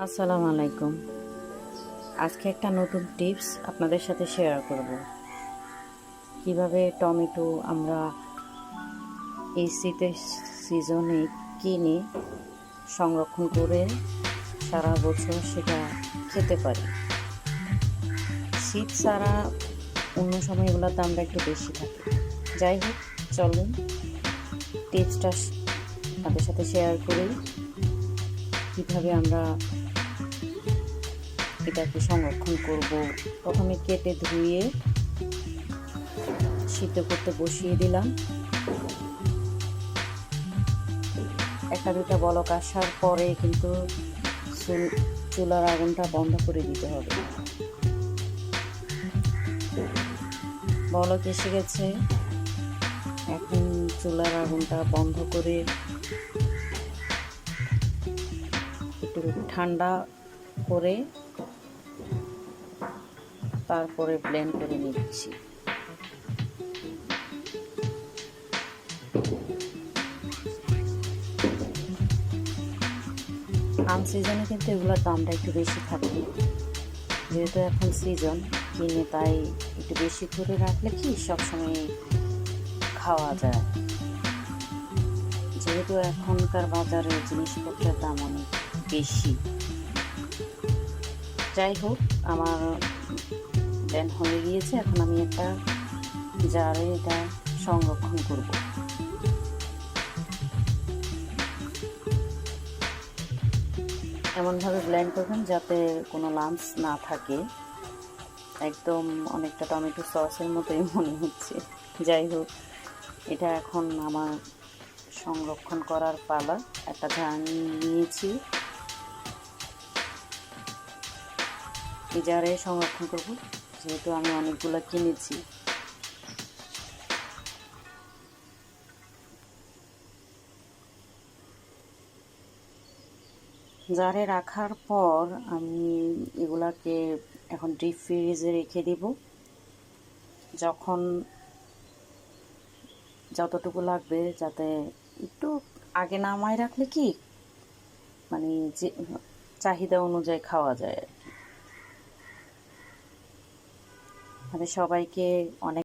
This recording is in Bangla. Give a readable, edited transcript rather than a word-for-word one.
আসসালামু আলাইকুম। আজকে একটা নতুন টিপস আপনাদের সাথে শেয়ার করব। কিভাবে টমেটো আমরা এই শীতের সিজনে কিনে সংরক্ষণ করে সারা বছর সেটা খেতে পারি। শীত ছাড়া অন্য সময়গুলোতে আমরা একটু বেশি থাকি। যাই হোক, চলুন টিপসটা আপনাদের সাথে শেয়ার করি। কিভাবে আমরা এটাকে সংরক্ষণ করব। প্রথমে কেটে ধুয়ে সিদ্ধ করতে বসিয়ে দিলাম। একটা দুটা বলক আসার পরে কিন্তু চুলার আগুনটা বন্ধ করে দিতে হবে। বলক এসে গেছে, এখন চুলার আগুনটা বন্ধ করে একটু ঠান্ডা করে তারপরে ব্লেন্ড করে নিচ্ছি। আনসিজনে কিন্তু এগুলোর দামটা একটু বেশি থাকে, যেহেতু এখন সিজন কিনে, তাই একটু বেশি করে রাখলে কি সবসময় খাওয়া যায়। যেহেতু এখনকার বাজারে জিনিসপত্রের দাম অনেক বেশি। যাই হোক, আমার ব্লেন্ড হয়ে গিয়েছে। এখন আমি একটা জারে এটা সংরক্ষণ করব। এমনভাবে ব্লেন্ড করবেন যাতে কোনো লাম্পস না থাকে। একদম অনেকটা টমেটো সসের মতোই মনে হচ্ছে। যাই হোক, এটা এখন আমার সংরক্ষণ করার পালা। একটা জার নিয়েছি, এই জারে সংরক্ষণ করব, যেহেতু আমি অনেকগুলো কিনেছি। জারে রাখার পর আমি এগুলাকে এখন ডিপ ফ্রিজে রেখে দিব। যখন যতটুকু লাগবে, যাতে একটু আগে নামায় রাখলে কি মানে যে চাহিদা অনুযায়ী খাওয়া যায়। মানে সবাইকে অনেক